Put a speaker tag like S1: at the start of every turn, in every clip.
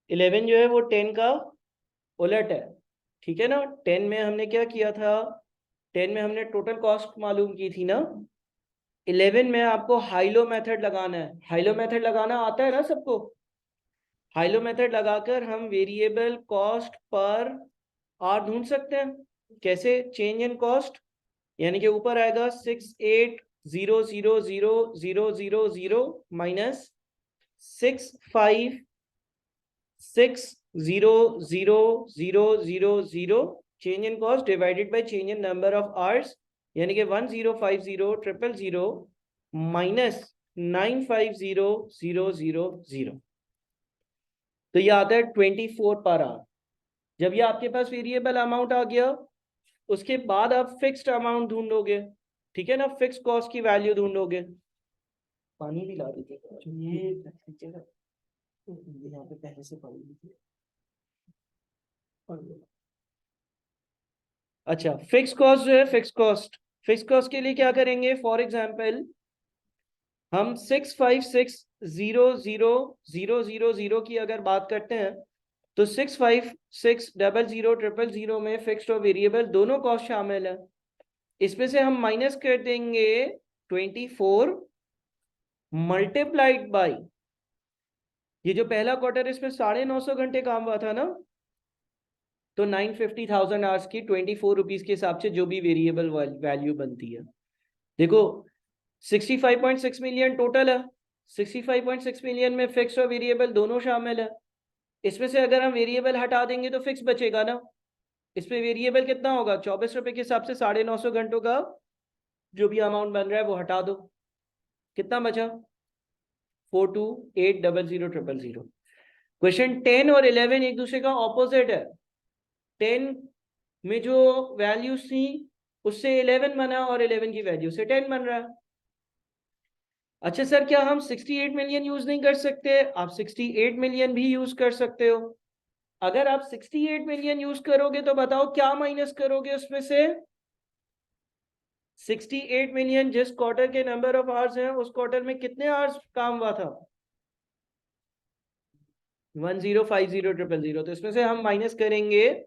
S1: 11 जो है वो 10 का उलट है, ठीक है ना। 10 में हमने क्या किया था, 10 में हमने टोटल कॉस्ट मालूम की थी ना। 11 में आपको हाइलो मेथड लगाना है। हाइलो मेथड लगाना आता है ना सबको। हाइलो मेथड लगाकर हम वेरिएबल कॉस्ट पर आर ढूंढ सकते हैं। कैसे? चेंज इन कॉस्ट, यानी कि ऊपर आएगा 68,000,000 minus 65,6,000,000 change in cost divided by change in number of hours, यानी कि 1050,000,000 माइनस 95,000,000। तो ये आता है 24 पर आवर। जब ये आपके पास वेरिएबल अमाउंट आ गया, उसके बाद आप फिक्स्ड अमाउंट ढूंढोगे, ठीक है ना, फिक्स कॉस्ट की वैल्यू ढूंढोगे। पानी भी ला दीजिए, ये यहाँ पे पहले से पड़ी थी। अच्छा, फिक्स कॉस्ट जो है, फिक्स कॉस्ट के लिए क्या करेंगे? फॉर एग्जांपल हम 656,000,000 की अगर बात करते हैं, तो 656,000,000 में फिक्स्ड और वेरिएबल दोनों कॉस्ट शामिल है। इसमें से हम माइनस कर देंगे 24 मल्टीप्लाइड बाई ये जो पहला क्वार्टर, इसमें 950 घंटे काम हुआ था ना, तो 950,000 आवर्स की 24 रुपीज के हिसाब से जो भी वेरिएबल वैल्यू बनती है। देखो 65.6 मिलियन टोटल है, 65.6 मिलियन में फिक्स और वेरिएबल दोनों शामिल है। इसमें से अगर हम वेरिएबल हटा देंगे तो फिक्स बचेगा ना। इसमें वेरिएबल कितना होगा? 24 रुपए के हिसाब से 950 घंटों का जो भी अमाउंट बन रहा है वो हटा दो, कितना बचा? 42,800,000। क्वेश्चन 10 और 11 एक दूसरे का ऑपोजिट है। 10 में जो वैल्यूज थी उससे 11 बना और 11 की वैल्यू से 10 बन रहा है। अच्छा सर, क्या हम 68 मिलियन यूज नहीं कर सकते? आप 68 मिलियन भी यूज कर सकते हो। अगर आप 68 मिलियन यूज करोगे तो बताओ क्या माइनस करोगे उसमें से? 68 मिलियन जिस क्वार्टर के नंबर ऑफ आवर्स हैं, उस क्वार्टर में कितने आवर्स काम हुआ था? 1050,000,000। तो इसमें से हम माइनस करेंगे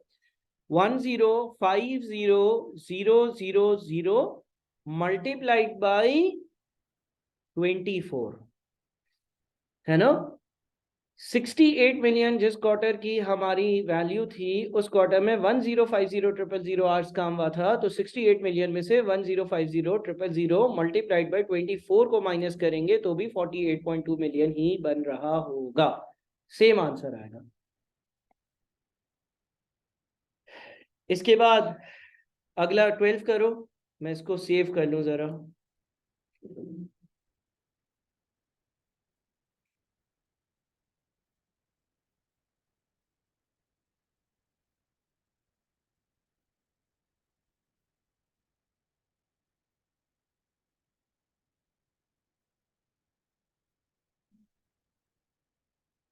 S1: 1050,000 मल्टीप्लाइड बाई 24, है ना। 68 मिलियन जिस क्वार्टर की हमारी वैल्यू थी, उस क्वार्टर में 1050,000 आवर्स काम हुआ था। तो 68 मिलियन में से 1050,000 मल्टीप्लाइड बाई 24 को माइनस करेंगे तो भी 48.2 मिलियन ही बन रहा होगा। सेम आंसर आएगा। इसके बाद अगला 12 करो। मैं इसको सेव कर लूं जरा।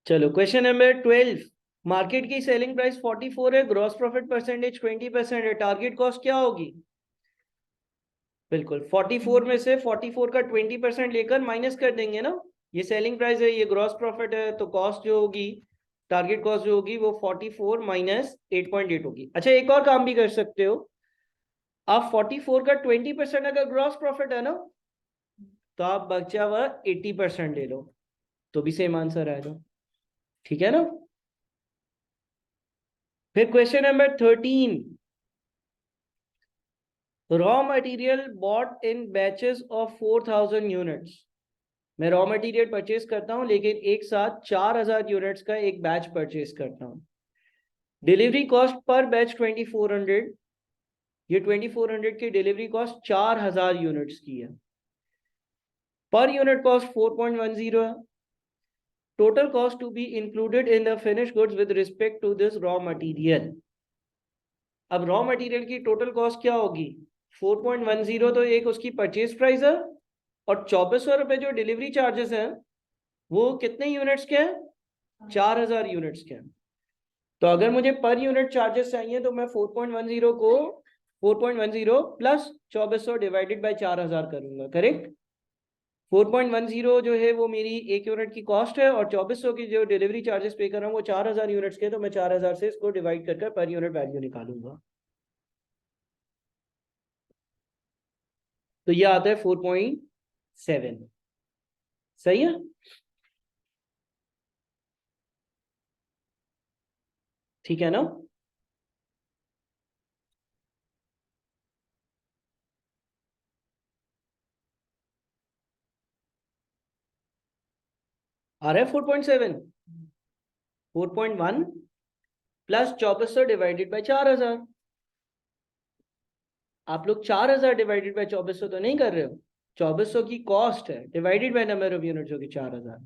S1: चलो क्वेश्चन नंबर 12। मार्केट की सेलिंग प्राइस 44 है, ग्रॉस प्रॉफिट परसेंटेज 20% है, टारगेट कॉस्ट क्या होगी? बिल्कुल 44 में से 44 का 20% लेकर माइनस कर देंगे ना। ये सेलिंग प्राइस है, ये ग्रॉस प्रॉफिट है, तो कॉस्ट जो होगी, टारगेट कॉस्ट जो होगी वो 44 माइनस 8.8 होगी। अच्छा, एक और काम भी कर सकते हो आप। 44 का 20% अगर ग्रॉस प्रॉफिट है ना, तो आप बचा हुआ 80% ले लो, तो भी सेम आंसर आएगा, ठीक है ना। फिर question number 13। Raw material bought in batches of 4,000 units. मैं रॉ मटेरियल परचेज करता हूं, लेकिन एक साथ 4,000 यूनिट्स का एक बैच परचेज करता हूं। Delivery cost per batch 2400। ये 2400 की डिलीवरी कॉस्ट 4,000 यूनिट्स की है। पर यूनिट कॉस्ट 4.10 है। Total cost to be included in the finish goods with respect to this raw material. अब रॉ मटेरियल की टोटल कॉस्ट क्या होगी? 4.10 तो एक उसकी परचेज प्राइस है, और 2400 रुपए जो डिलीवरी चार्जेस हैं वो कितने यूनिट्स के हैं? 4,000 यूनिट्स के हैं। तो अगर मुझे पर यूनिट चार्जेस चाहिए तो मैं 4.10 को 4.10 प्लस 2400 डिवाइडेड बाई 4,000 करूंगा, करेक्ट। 4.10 जो है वो मेरी 1 यूनिट की कॉस्ट है, और 2400 की जो डिलीवरी चार्जेस पे कर रहा हूँ वो 4000 यूनिट्स के, तो मैं 4000 से इसको डिवाइड करके पर यूनिट वैल्यू निकालूंगा। तो ये आता है 4.7। सही है। ठीक है ना। आ रहा है 4.7। 4.1 प्लस 2400 डिवाइडेड बाई 4000। आप लोग 4000 डिवाइडेड बाई 2400 तो नहीं कर रहे हो। 2400 की कॉस्ट है divided by number of units होगी 4000।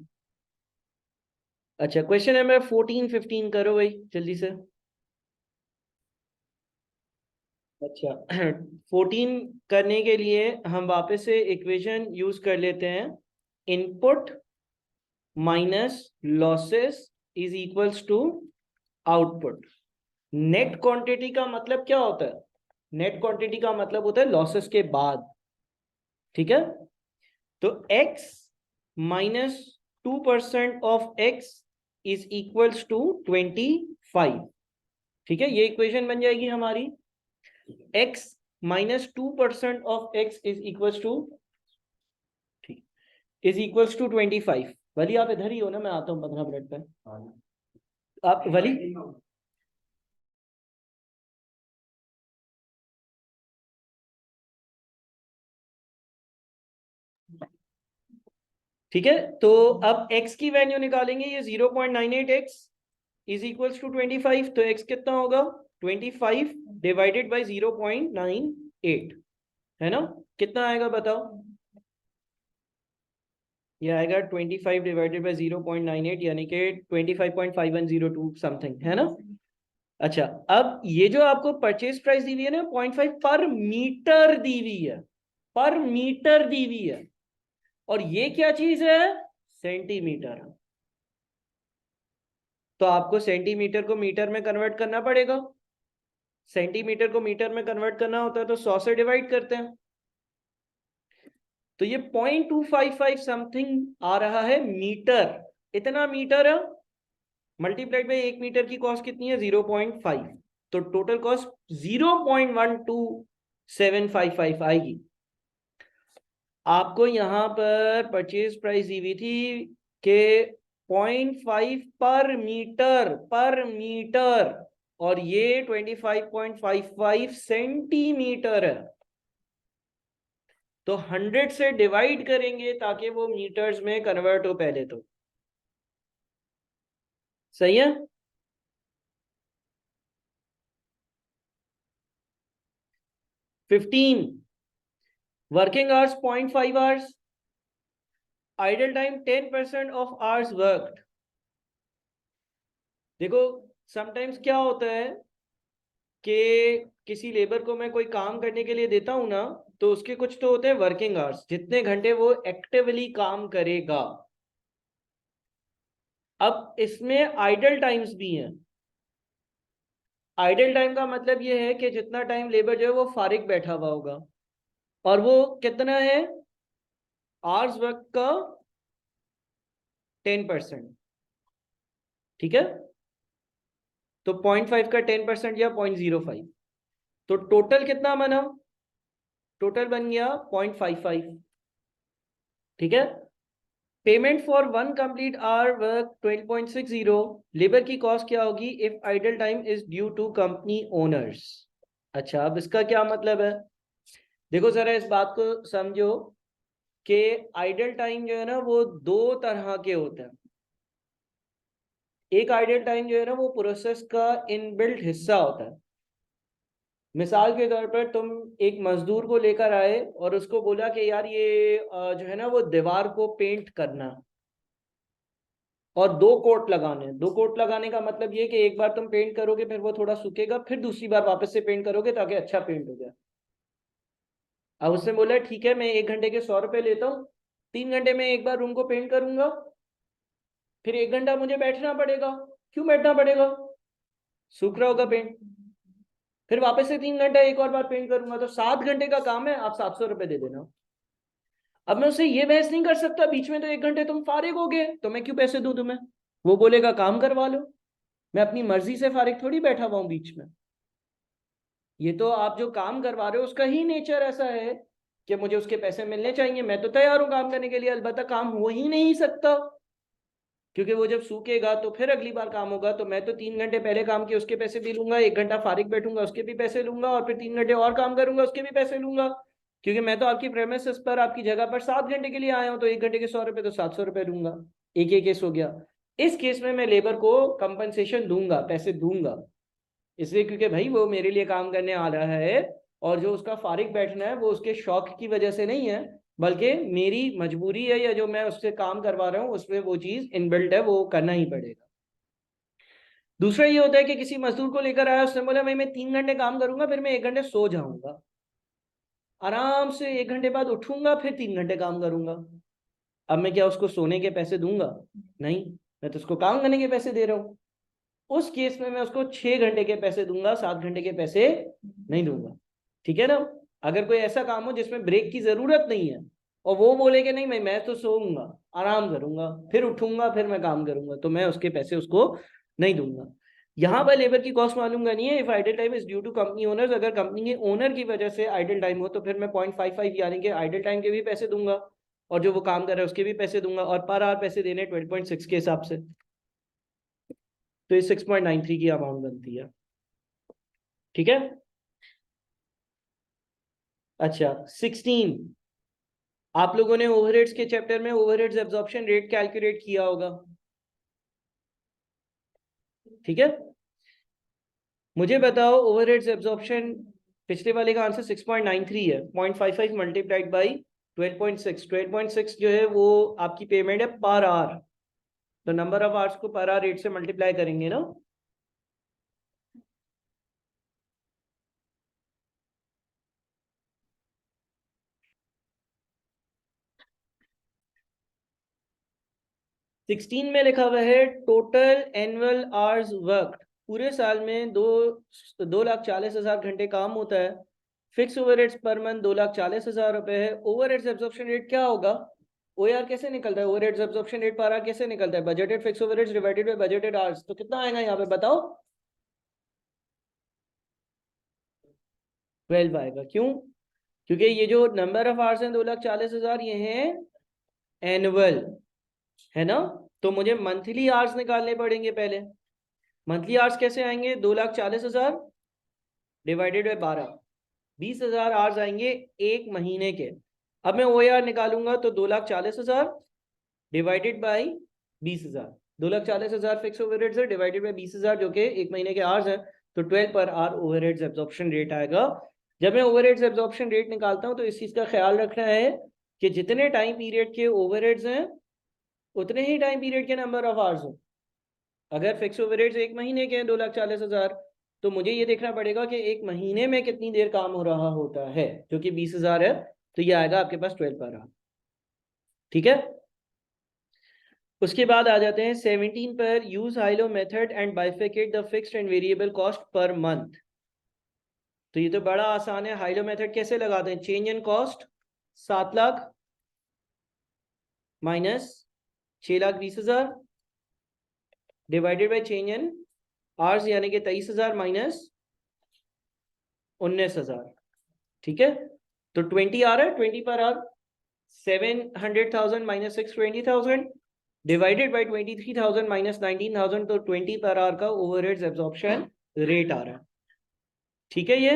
S1: अच्छा, क्वेश्चन नंबर 14 15 करो भाई जल्दी से। अच्छा 14 करने के लिए हम वापस से इक्वेशन यूज कर लेते हैं। Input minus losses is equals to output. Net quantity का मतलब क्या होता है? नेट क्वांटिटी का मतलब होता है लॉसेस के बाद। ठीक है। तो x minus 2% of x is equals to 25। ठीक है, ये इक्वेशन बन जाएगी हमारी। x minus 2% of x is equals to, ठीक, इज इक्वल्स टू 25। वली आप इधर ही हो ना, मैं आता हूँ 15 मिनट पे। आप वली, ठीक है। तो अब x की वैल्यू निकालेंगे, ये 0.98x इज इक्वल्स टू 25। तो x कितना होगा? 25 डिवाइडेड बाई 0.98, है ना। कितना आएगा बताओ? ये आएगा 25 डिवाइडेड बाई 0.98, यानी कि 25.5102 समथिंग, है ना। अच्छा, अब ये जो आपको परचेज प्राइस दी हुई है ना 0.5 पर मीटर दी हुई है, पर मीटर दी हुई है। और ये क्या चीज है? सेंटीमीटर। तो आपको सेंटीमीटर को मीटर में कन्वर्ट करना पड़ेगा। सेंटीमीटर को मीटर में कन्वर्ट करना होता है तो 100 से डिवाइड करते हैं। तो ये 0.255 समथिंग आ रहा है मीटर। इतना मीटर है, मल्टीप्लाइड बाई 1 मीटर की कॉस्ट कितनी है? 0.5। तो टोटल कॉस्ट 0.12755 आएगी। आपको यहां पर परचेज प्राइस दी हुई थी के 0.5 पर मीटर, और ये 25.55 सेंटीमीटर है। तो 100 से डिवाइड करेंगे ताकि वो मीटर्स में कन्वर्ट हो पहले तो। सही है। 15 working hours 0.5 hours, idle time 10% of hours worked. देखो, समटाइम्स क्या होता है कि किसी लेबर को मैं कोई काम करने के लिए देता हूं ना, तो उसके कुछ तो होते हैं वर्किंग आवर्स, जितने घंटे वो एक्टिवली काम करेगा। अब इसमें आइडल टाइम्स भी हैं। आइडल टाइम का मतलब ये है कि जितना टाइम लेबर जो है वो फारिग बैठा हुआ होगा, और वो कितना है? आवर्स वर्क का 10%। ठीक है। तो 0.5 का 10% या 0.05, तो टोटल कितना बना? टोटल बन गया 0.55। ठीक है। Payment for one complete hour work 12.60। Labour की कॉस्ट क्या होगी if idle time is due to company owners? अच्छा, अब इसका क्या मतलब है? देखो जरा इस बात को समझो कि आइडल टाइम जो है ना वो दो तरह के होते हैं। एक आइडल टाइम जो है ना वो प्रोसेस का इनबिल्ट हिस्सा होता है। मिसाल के तौर पर तुम एक मजदूर को लेकर आए और उसको बोला कि यार ये जो है ना वो दीवार को पेंट करना, और 2 कोट लगाने हैं। 2 कोट लगाने का मतलब ये कि एक बार तुम पेंट करोगे फिर वो थोड़ा सूखेगा, फिर दूसरी बार वापस से पेंट करोगे ताकि अच्छा पेंट हो जाए। अब उसने बोला ठीक है मैं 1 घंटे के 100 रुपए लेता हूँ, 3 घंटे में एक बार रूम को पेंट करूंगा, फिर 1 घंटा मुझे बैठना पड़ेगा। क्यों बैठना पड़ेगा? सूख रहा होगा पेंट। फिर वापस से 3 घंटा एक और बार पेंट करूंगा, तो 7 घंटे का काम है, आप 700 रुपए दे देना। अब मैं उससे ये बहस नहीं कर सकता बीच में, तो 1 घंटे तुम फारिग हो गए तो मैं क्यों पैसे दूं तुम्हें। वो बोलेगा काम करवा लो, मैं अपनी मर्जी से फारिग थोड़ी बैठा हुआ हूं बीच में। ये तो आप जो काम करवा रहे हो उसका ही नेचर ऐसा है कि मुझे उसके पैसे मिलने चाहिए। मैं तो तैयार हूं काम करने के लिए, अलबत्ता काम हो ही नहीं सकता, क्योंकि वो जब सूखेगा तो फिर अगली बार काम होगा। तो मैं तो 3 घंटे पहले काम किए उसके पैसे भी लूंगा, 1 घंटा फारिग बैठूंगा उसके भी पैसे लूंगा, और फिर 3 घंटे और काम करूंगा उसके भी पैसे लूंगा। क्योंकि मैं तो आपकी प्रेमिसेस पर, आपकी जगह पर 7 घंटे के लिए आया हूं, तो 1 घंटे के 100 रुपए तो 700 रुपए दूंगा। एक केस हो गया। इस केस में मैं लेबर को कंपनसेशन दूंगा, पैसे दूंगा, इसलिए क्योंकि भाई वो मेरे लिए काम करने आ रहा है, और जो उसका फारिग बैठना है वो उसके शौक की वजह से नहीं है, बल्कि मेरी मजबूरी है, या जो मैं उससे काम करवा रहा हूँ उसमें वो चीज इनबिल्ट है, वो करना ही पड़ेगा। दूसरा ये होता है कि किसी मजदूर को लेकर आया, उसने बोला भाई मैं 3 घंटे काम करूंगा, फिर मैं 1 घंटे सो जाऊंगा, आराम से 1 घंटे बाद उठूंगा, फिर 3 घंटे काम करूंगा। अब मैं क्या उसको सोने के पैसे दूंगा? नहीं, मैं तो उसको काम करने के पैसे दे रहा हूँ। उस केस में मैं उसको 6 घंटे के पैसे दूंगा, 7 घंटे के पैसे नहीं दूंगा। ठीक है ना। अगर कोई ऐसा काम हो जिसमें ब्रेक की जरूरत नहीं है, और वो बोले कि नहीं मैं तो सोऊंगा, आराम करूंगा, फिर उठूंगा, फिर मैं काम करूंगा, तो मैं उसके पैसे उसको नहीं दूंगा। यहाँ पर लेबर की कॉस्ट मालूम करनी है। If idle time is due to company owners, अगर कंपनी के ओनर की वजह से आइडल टाइम हो, तो फिर मैं 0.55 यानी कि आइडल टाइम के भी पैसे दूंगा, और जो वो काम कर रहा है उसके भी पैसे दूंगा, और पर आवर पैसे देने 12.6 के हिसाब से। तो ये 6.93 की अमाउंट बनती है। ठीक है। अच्छा 16, आप लोगों ने ओवरहेड्स के चैप्टर में ओवरहेड्स एब्जॉर्प्शन रेट कैलकुलेट किया होगा। ठीक है। मुझे बताओ ओवरहेड्स एब्जॉर्प्शन, पिछले वाले का आंसर 6.93 है, 0.55 मल्टीप्लाइड बाई 12.6। 12.6 जो है वो आपकी पेमेंट है पर आवर, तो नंबर ऑफ आवर्स को पर आवर रेट से मल्टीप्लाई करेंगे ना। सिक्सटीन में लिखा हुआ है टोटल एनुअल आवर्स वर्क, पूरे साल में 2,40,000 घंटे काम होता है। फिक्स ओवरहेड्स पर मंथ 2,40,000 रुपए है। ओवरहेड्स एब्जॉर्प्शन रेट क्या होगा? ओआर कैसे निकलता है? Overheads absorption rate per hour कैसे निकलता है? Budgeted fix overheads divided by budgeted hours. तो कितना आएगा यहाँ पे बताओ? 12 आएगा। क्यों? क्योंकि ये जो नंबर ऑफ आवर्स हैं 2,40,000, ये हैं एनुअल, है ना। तो मुझे मंथली आवर्स निकालने पड़ेंगे पहले। मंथली आवर्स कैसे आएंगे? 2,40,000 डिवाइडेड बाय 12, 20,000 आवर्स आएंगे एक महीने के। अब मैं ओ आर निकालूंगा तो 2,40,000 डिवाइडेड बाई 20,000, 2,40,000 फिक्स ओवरहेड्स है डिवाइडेड बाई 20,000 जो कि एक महीने के आवर्स हैं, तो 12 per hour overheads absorption rate आएगा। जब मैं ओवरहेड्स एब्जॉर्प्शन रेट निकालता हूं तो इस चीज का ख्याल रखना है कि जितने टाइम पीरियड के ओवरहेड्स हैं उतने ही टाइम पीरियड के नंबर ऑफ आवर्स हो। अगर फिक्स ओवरहेड्स एक महीने के हैं 2,40,000, तो मुझे ये देखना पड़ेगा कि एक महीने में कितनी देर काम हो रहा होता है, जो कि 20,000 है, तो ये आएगा आपके पास 12 पर आवर। ठीक है। उसके बाद आ जाते हैं 17 पर, use high-low method and बाइफिकेट the fixed and variable cost per month. तो ये तो बड़ा आसान है। हाइलो मेथड कैसे लगाते हैं? Change in cost 7 lakh minus 6,20,000 divided by change in hours यानी कि 23,000 माइनस 19,000। ठीक है। तो 20 आ रहा है, 20 per hour 700,000 minus 620,000 divided by 23,000 minus 19,000, तो 20 पर आवर का ओवरहेड्स एब्जॉर्प्शन रेट आ रहा है। ठीक है ये।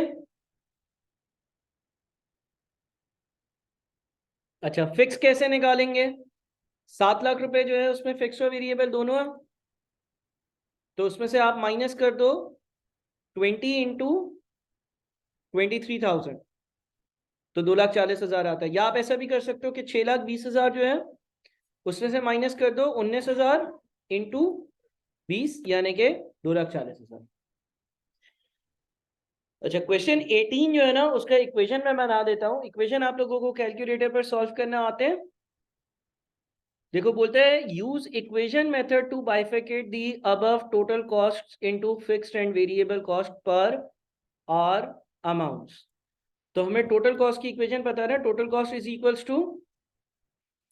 S1: अच्छा फिक्स कैसे निकालेंगे? 7 लाख रुपए जो है उसमें फिक्स और वेरिएबल दोनों है, तो उसमें से आप माइनस कर दो 20 इंटू 23,000, तो 2,40,000 आता है। या आप ऐसा भी कर सकते हो कि 6,20,000 जो है उसमें से माइनस कर दो 19,000 इंटू 20 यानी कि 2,40,000। अच्छा क्वेश्चन 18 जो है ना उसका इक्वेशन मैं बना देता हूँ। इक्वेशन आप लोगों को कैलकुलेटर पर सॉल्व करना आते हैं? देखो बोलते हैं use equation method to bifurcate the above total cost into fixed and variable cost per are amounts. तो हमें टोटल कॉस्ट की इक्वेशन पता है ना, total cost is equals to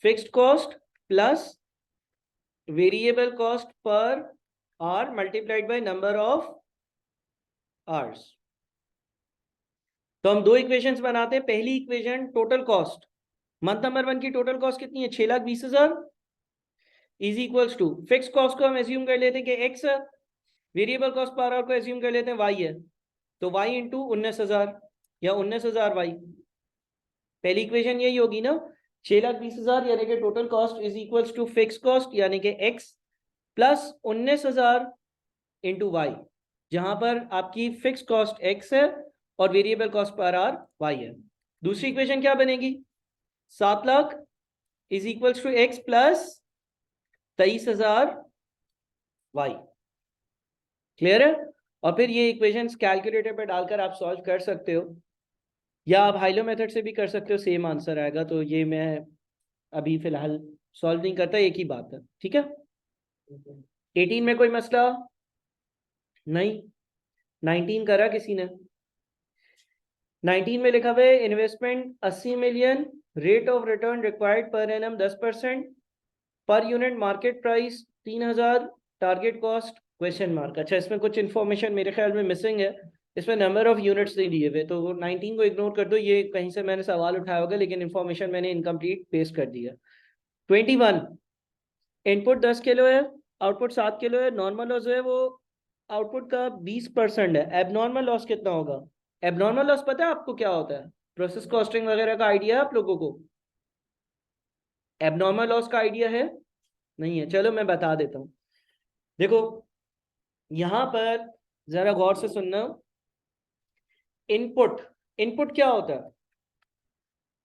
S1: fixed cost plus variable cost per hour multiplied by number of hours. तो हम दो equations बनाते हैं। पहली equation total cost, month number 1 की टोटल कॉस्ट कितनी है, 6,20,000 is equals to fix cost को हम एज्यूम कर लेते हैं कि x है, वेरिएबल कॉस्ट पर आवर को एज्यूम कर लेते हैं y है, तो y इंटू 19,000 या 19,000 y। पहली इक्वेशन यही होगी ना, 6,20,000 यानी कि total cost is equals to fix cost यानी कि x प्लस 19,000 इंटू y, जहां पर आपकी फिक्स कॉस्ट x है और variable cost per hour y है। दूसरी इक्वेशन क्या बनेगी, 7 lakh is equals to x plus 23,000 y। Clear है? और फिर ये इक्वेशंस कैलकुलेटर पे डालकर आप सॉल्व कर सकते हो, या आप हाइलो मेथड से भी कर सकते हो, सेम आंसर आएगा। तो ये मैं अभी फिलहाल सॉल्व नहीं करता, एक ही बात है। ठीक है, 18 में कोई मसला नहीं, 19 करा किसी ने। 19 में लिखा हुआ है investment 80 million, rate of return required per annum 10%, per unit market price 3,000, target cost question mark. अच्छा, इसमें कुछ इन्फॉर्मेशन मेरे ख्याल में मिसिंग है, इसमें नंबर ऑफ यूनिट्स नहीं दिए हुए, तो 19 को इग्नोर कर दो, ये कहीं से मैंने सवाल उठाया होगा लेकिन इन्फॉर्मेशन मैंने इनकम्प्लीट पेस्ट कर दी है। 21, इनपुट 10 किलो है, आउटपुट 7 किलो है, नॉर्मल लॉस है वो आउटपुट का 20% है। एबनॉर्मल लॉस कितना होगा? एबनॉर्मल लॉस पता है आपको क्या होता है? प्रोसेस कॉस्टिंग वगैरह का आइडिया है आप लोगों को? एबनॉर्मल लॉस का आइडिया है? नहीं है, चलो मैं बता देता हूँ। देखो यहां पर जरा गौर से सुनना, इनपुट, इनपुट क्या होता है?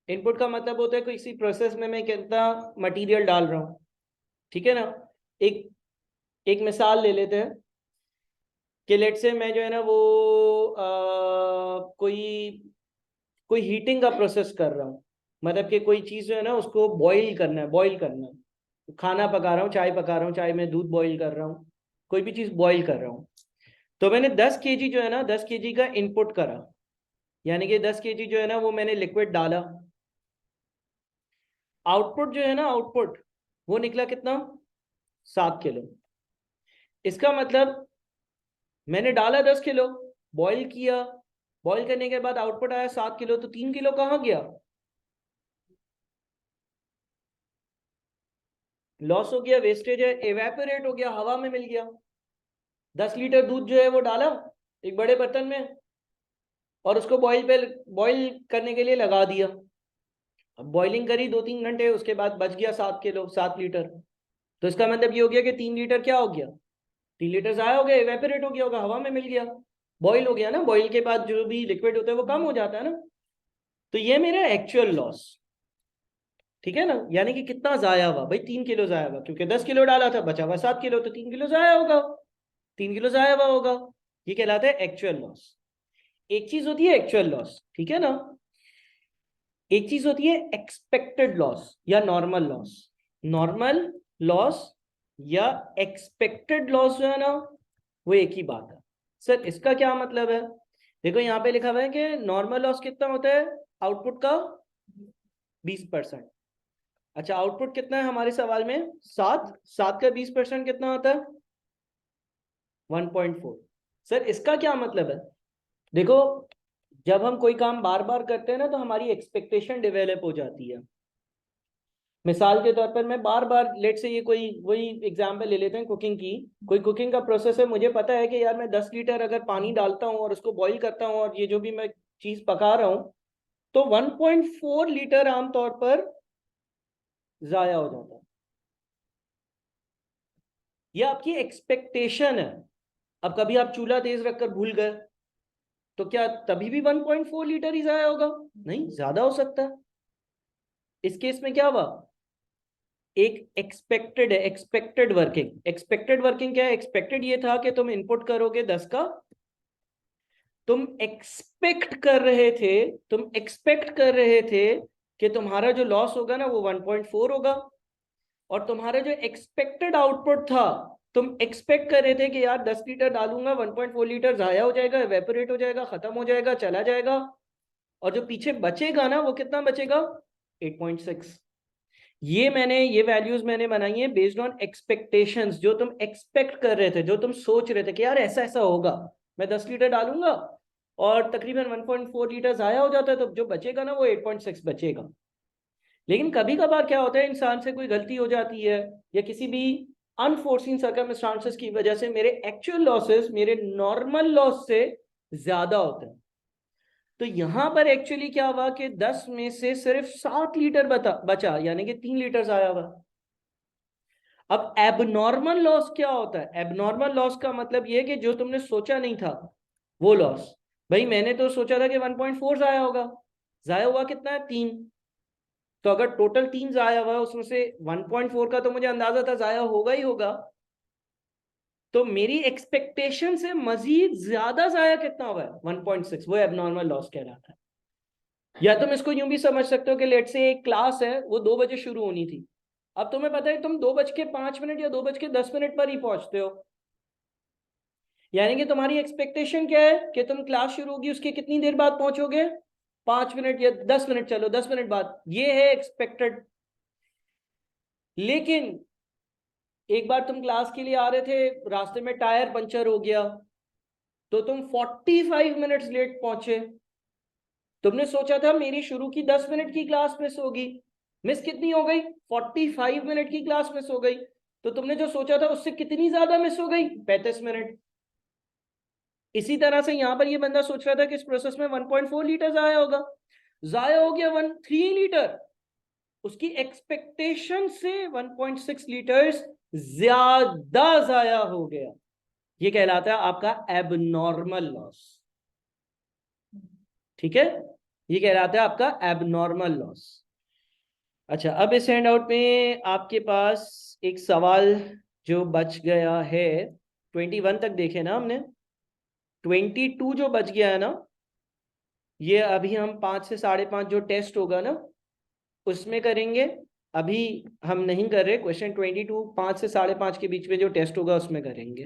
S1: इनपुट का मतलब होता है किसी प्रोसेस में मैं कितना मटेरियल डाल रहा हूँ, ठीक है ना। एक एक मिसाल ले लेते हैं कि लेट से मैं जो है ना वो कोई कोई हीटिंग का प्रोसेस कर रहा हूँ, मतलब कि कोई चीज़ जो है ना उसको बॉईल करना है, बॉईल करना है, खाना पका रहा हूँ, चाय पका रहा हूँ, चाय में दूध बॉईल कर रहा हूँ, कोई भी चीज़ बॉईल कर रहा हूँ। तो मैंने 10 केजी जो है ना 10 केजी का इनपुट करा, यानी कि 10 केजी जो है ना वो मैंने लिक्विड डाला। आउटपुट जो है ना, आउटपुट वो निकला कितना, 7 किलो। इसका मतलब मैंने डाला 10 किलो, बॉईल किया, बॉईल करने के बाद आउटपुट आया 7 किलो, तो 3 किलो कहाँ गया? लॉस हो गया, वेस्टेज है, एवेपोरेट हो गया, हवा में मिल गया। 10 लीटर दूध जो है वो डाला एक बड़े बर्तन में और उसको बॉईल करने के लिए लगा दिया। अब बॉइलिंग करी 2-3 घंटे, उसके बाद बच गया 7 किलो, 7 लीटर। तो इसका मतलब ये हो गया कि 3 लीटर क्या हो गया, 3 लीटर जाया हो गया, एवेपोरेट हो गया होगा, हवा में मिल गया, बॉईल हो गया ना। बॉईल के बाद जो भी लिक्विड होता है वो कम हो जाता है ना। तो ये मेरा एक्चुअल लॉस, ठीक है ना। यानी कि कितना जाया हुआ भाई, 3 किलो जाया हुआ, क्योंकि 10 किलो डाला था, बचा हुआ 7 किलो, तो 3 किलो जाया होगा, 3 किलो जाया हुआ होगा। ये कहलाता है एक्चुअल लॉस। एक चीज होती है एक्चुअल लॉस, ठीक है ना, एक चीज होती है एक्सपेक्टेड लॉस या नॉर्मल लॉस। नॉर्मल लॉस या एक्सपेक्टेड लॉस जो है ना वो एक ही बात है। सर इसका क्या मतलब है? देखो यहाँ पे लिखा हुआ है कि नॉर्मल लॉस कितना होता है, आउटपुट का 20%। अच्छा, आउटपुट कितना है हमारे सवाल में, 7, 7 का 20% कितना होता है, 1.4। सर इसका क्या मतलब है? देखो जब हम कोई काम बार बार करते हैं ना तो हमारी एक्सपेक्टेशन डेवलप हो जाती है। मिसाल के तौर पर मैं बार बार, लेट से ये कोई वही एग्जांपल ले लेते हैं कुकिंग की, कोई कुकिंग का प्रोसेस है, मुझे पता है कि यार मैं 10 लीटर अगर पानी डालता हूँ और उसको बॉईल करता हूँ और ये जो भी मैं चीज पका रहा हूँ, तो 1.4 लीटर आमतौर पर जाया हो जाता है। ये आपकी एक्सपेक्टेशन है। अब कभी आप चूल्हा तेज रखकर भूल गए तो क्या तभी भी 1.4 लीटर ही जाया होगा? नहीं, ज्यादा हो सकता है। इस केस में क्या हुआ, एक एक्सपेक्टेड है, एक्सपेक्टेड वर्किंग। एक्सपेक्टेड वर्किंग क्या है? एक्सपेक्टेड ये था कि तुम इनपुट करोगे 10 का, तुम एक्सपेक्ट कर रहे थे, तुम एक्सपेक्ट कर रहे थे कि तुम्हारा जो लॉस होगा ना वो 1.4 होगा, और तुम्हारा जो एक्सपेक्टेड आउटपुट था, तुम एक्सपेक्ट कर रहे थे कि यार 10 लीटर डालूंगा, 1.4 लीटर जाया हो जाएगा, एवेपोरेट हो जाएगा, खत्म हो जाएगा, चला जाएगा, और जो पीछे बचेगा ना वो कितना बचेगा, 8.6। ये वैल्यूज मैंने बनाई है बेस्ड ऑन एक्सपेक्टेशंस, जो तुम एक्सपेक्ट कर रहे थे, जो तुम सोच रहे थे कि यार ऐसा ऐसा होगा, मैं 10 लीटर डालूंगा और तकरीबन 1.4 लीटर जाया हो जाता है, तो जो बचेगा ना वो 8.6 बचेगा। लेकिन कभी कभार क्या होता है, इंसान से कोई गलती हो जाती है या किसी भी अनफोर्सिन सर्कमस्टांसेस की वजह से मेरे एक्चुअल लॉसेस मेरे नॉर्मल लॉस से ज्यादा होते हैं। तो यहां पर एक्चुअली क्या हुआ कि 10 में से सिर्फ 7 लीटर बचा, यानी कि 3 लीटर आया हुआ। अब एबनॉर्मल लॉस क्या होता है? एबनॉर्मल लॉस का मतलब ये कि जो तुमने सोचा नहीं था वो लॉस। भाई मैंने तो सोचा था कि 1.4 जाया होगा, जाया हुआ कितना है? 3। तो अगर टोटल 3 जाया हुआ है उसमें से 1.4 का तो मुझे अंदाजा था जाया होगा ही होगा, तो मेरी एक्सपेक्टेशन से मजीद ज्यादा जाया कितना हुआ है? 1.6। वो एबनॉर्मल लॉस कहलाता है। या तुम इसको यूं भी समझ सकते हो कि लेट से एक क्लास है, वो 2 बजे शुरू होनी थी, अब तुम्हें पता है तुम 2:05 या 2:10 पर ही पहुंचते हो, यानी कि तुम्हारी एक्सपेक्टेशन क्या है कि तुम क्लास शुरू होगी उसके कितनी देर बाद पहुंचोगे? 5 मिनट या 10 मिनट, चलो 10 मिनट बाद, ये है एक्सपेक्टेड। लेकिन एक बार तुम क्लास के लिए आ रहे थे, रास्ते में टायर पंचर हो गया, तो तुम 45 मिनट्स लेट पहुंचे। तुमने सोचा था मेरी शुरू की 10 मिनट की क्लास मिस होगी, मिस कितनी हो गई? 45 मिनट की क्लास मिस हो गई। तो तुमने जो सोचा था उससे कितनी ज्यादा मिस हो गई? 35 मिनट। इसी तरह से यहां पर ये बंदा सोच रहा था कि इस प्रोसेस में 1.4 लीटर जाया होगा, जाया हो गया 3 लीटर। उसकी एक्सपेक्टेशन से 1.6 लीटर्स ज्यादा जाया हो गया। ये कहलाता है आपका एबनॉर्मल लॉस। ठीक है, ये कहलाता है आपका एबनॉर्मल लॉस। अच्छा, अब इस हैंड आउट में आपके पास एक सवाल जो बच गया है, 21 तक देखे ना हमने, 22 जो बच गया है ना, ये अभी हम 5 से 5.5 जो टेस्ट होगा ना उसमें करेंगे। अभी हम नहीं कर रहे, क्वेश्चन 22 5 से 5.5 के बीच में जो टेस्ट होगा उसमें करेंगे।